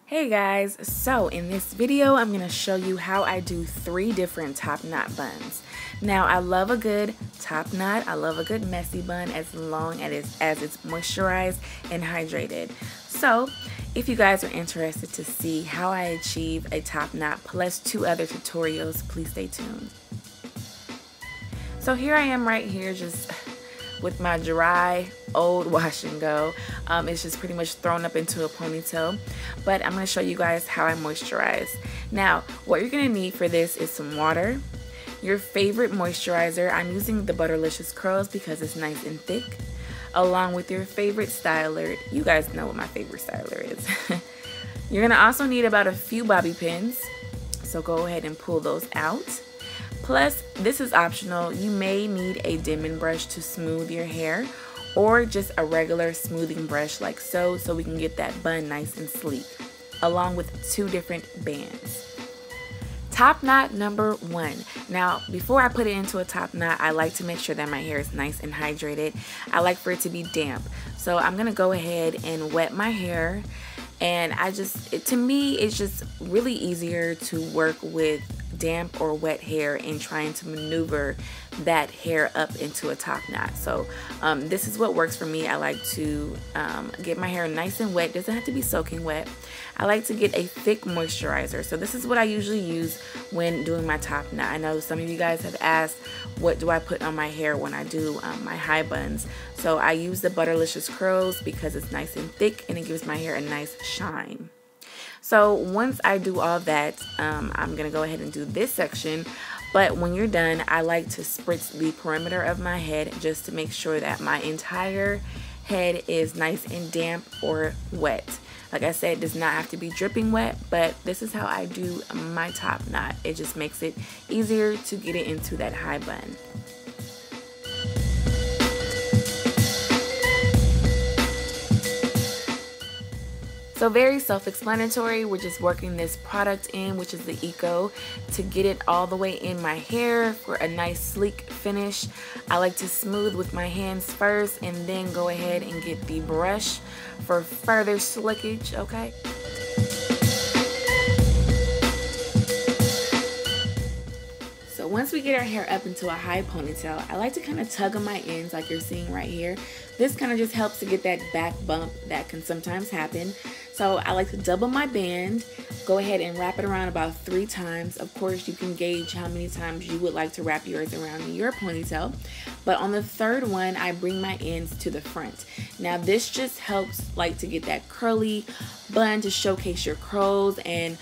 Hey guys, so in this video I'm going to show you how I do 3 different top knot buns. Now I love a good top knot, I love a good messy bun as long as it's moisturized and hydrated. So if you guys are interested to see how I achieve a top knot plus 2 other tutorials, please stay tuned. So here I am right here just with my dry old wash and go. It's just pretty much thrown up into a ponytail, but I'm going to show you guys how I moisturize. Now what you're going to need for this is some water, your favorite moisturizer. I'm using the Butterlicious Curls because it's nice and thick, along with your favorite styler. You guys know what my favorite styler is. You're going to also need about a few bobby pins, so go ahead and pull those out. Plus, this is optional. You may need a dimming brush to smooth your hair, or just a regular smoothing brush like so we can get that bun nice and sleek, along with 2 different bands. Top knot number 1. Now, before I put it into a top knot, I like to make sure that my hair is nice and hydrated. I like for it to be damp. So I'm going to go ahead and wet my hair. And to me, it's just really easier to work with damp or wet hair in trying to maneuver that hair up into a top knot. So this is what works for me. I like to get my hair nice and wet. It doesn't have to be soaking wet. I like to get a thick moisturizer. So this is what I usually use when doing my top knot. I know some of you guys have asked, what do I put on my hair when I do my high buns? So I use the Butterlicious Curls because it's nice and thick and it gives my hair a nice shine. So once I do all that, I'm going to go ahead and do this section. But when you're done, I like to spritz the perimeter of my head just to make sure that my entire head is nice and damp or wet. Like I said, it does not have to be dripping wet, but this is how I do my top knot. It just makes it easier to get it into that high bun. So very self-explanatory. We're just working this product in, which is the Eco, to get it all the way in my hair for a nice sleek finish. I like to smooth with my hands first and then go ahead and get the brush for further slickage, okay? So once we get our hair up into a high ponytail, I like to kind of tug on my ends like you're seeing right here. This kind of just helps to get that back bump that can sometimes happen. So I like to double my band, go ahead and wrap it around about 3 times. Of course, you can gauge how many times you would like to wrap yours around your ponytail. But on the 3rd one, I bring my ends to the front. Now this just helps like to get that curly bun, to showcase your curls, and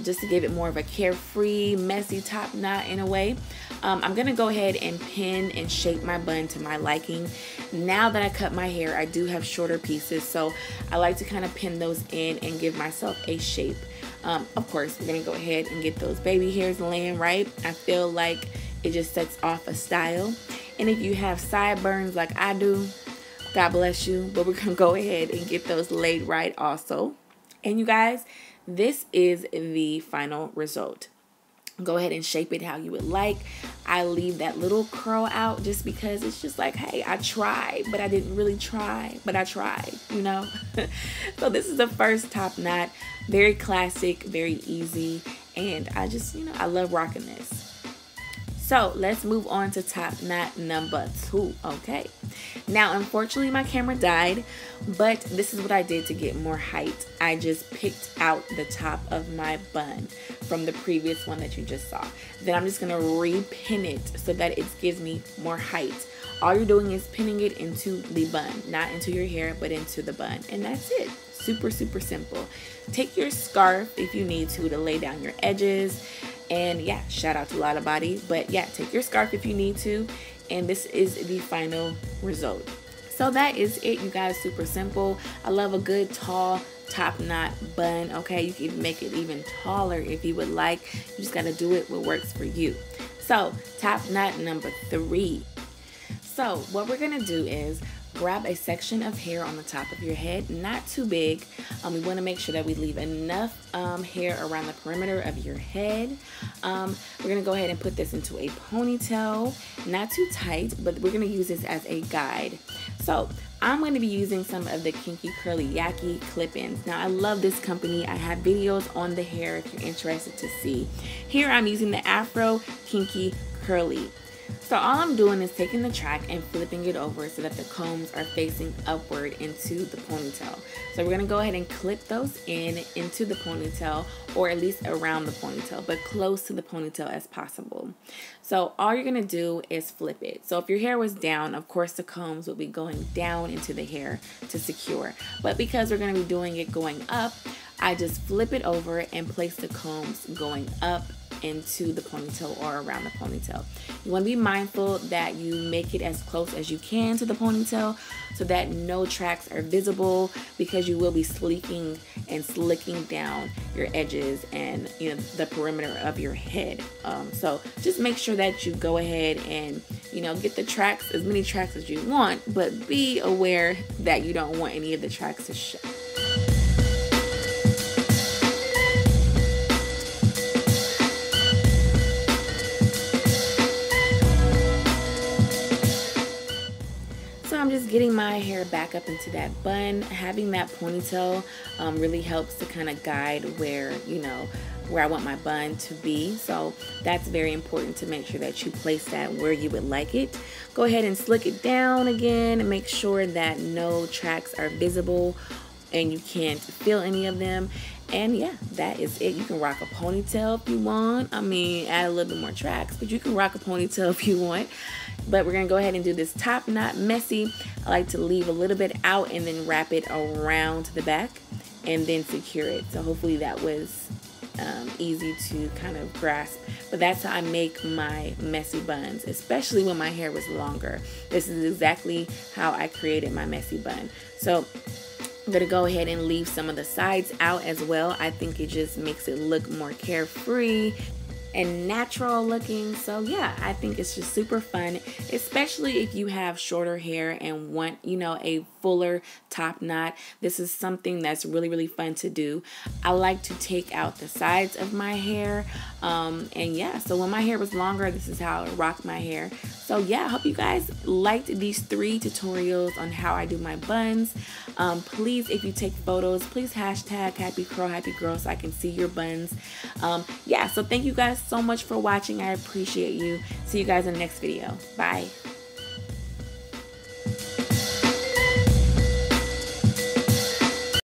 just to give it more of a carefree, messy top knot in a way. I'm gonna go ahead and pin and shape my bun to my liking. Now that I cut my hair, I do have shorter pieces, so I like to kind of pin those in and give myself a shape. Of course, we're gonna go ahead and get those baby hairs laying right. I feel like it just sets off a style. And if you have sideburns like I do, God bless you, but we're gonna go ahead and get those laid right also. And you guys, this is the final result. Go ahead and shape it how you would like. I leave that little curl out just because it's just like, hey, I tried, but I didn't really try, but I tried, you know? So this is the first top knot. Very classic, very easy, and I just, I love rocking this. So let's move on to top knot number 2, okay? Now, unfortunately, my camera died, but this is what I did to get more height. I just picked out the top of my bun from the previous one that you just saw. Then I'm just gonna repin it so that it gives me more height. All you're doing is pinning it into the bun, not into your hair, but into the bun, and that's it. Super, super simple. Take your scarf if you need to lay down your edges. And yeah, shout out to Lotta Body. But yeah, take your scarf if you need to. And this is the final result. So that is it, you guys. Super simple. I love a good tall top knot bun, okay? You can even make it even taller if you would like. You just got to do it what works for you. So top knot number 3. So what we're going to do is grab a section of hair on the top of your head, not too big. We want to make sure that we leave enough hair around the perimeter of your head. We're going to go ahead and put this into a ponytail, not too tight, but we're going to use this as a guide. So I'm going to be using some of the Kinky Curly Yaki clip-ins. Now I love this company. I have videos on the hair if you're interested to see. Here I'm using the Afro Kinky Curly. So all I'm doing is taking the track and flipping it over so that the combs are facing upward into the ponytail. So we're going to go ahead and clip those into the ponytail, or at least around the ponytail, but close to the ponytail as possible. So all you're going to do is flip it. So if your hair was down, of course the combs will be going down into the hair to secure. But because we're going to be doing it going up, I just flip it over and place the combs going up into the ponytail or around the ponytail. You want to be mindful that you make it as close as you can to the ponytail so that no tracks are visible, because you will be sleeking and slicking down your edges and the perimeter of your head. So just make sure that you go ahead and get the tracks, as many tracks as you want, but be aware that you don't want any of the tracks to show. I'm just getting my hair back up into that bun. Having that ponytail really helps to kind of guide where I want my bun to be. So that's very important to make sure that you place that where you would like it. Go ahead and slick it down again and make sure that no tracks are visible and you can't feel any of them. And yeah, that is it. You can rock a ponytail if you want. I mean, add a little bit more tracks, but you can rock a ponytail if you want. But we're going to go ahead and do this top knot messy. I like to leave a little bit out and then wrap it around to the back and then secure it. So hopefully that was easy to kind of grasp. But that's how I make my messy buns, especially when my hair was longer. This is exactly how I created my messy bun. So I'm going to go ahead and leave some of the sides out as well. I think it just makes it look more carefree and natural looking. So yeah, I think it's just super fun, especially if you have shorter hair and want a fuller top knot. This is something that's really fun to do. I like to take out the sides of my hair, and yeah, so when my hair was longer, this is how I rock my hair. So yeah, I hope you guys liked these 3 tutorials on how I do my buns. Please, if you take photos, please hashtag Happycurlhappygirl so I can see your buns. Yeah, so thank you guys so much for watching. I appreciate you. See you guys in the next video. Bye.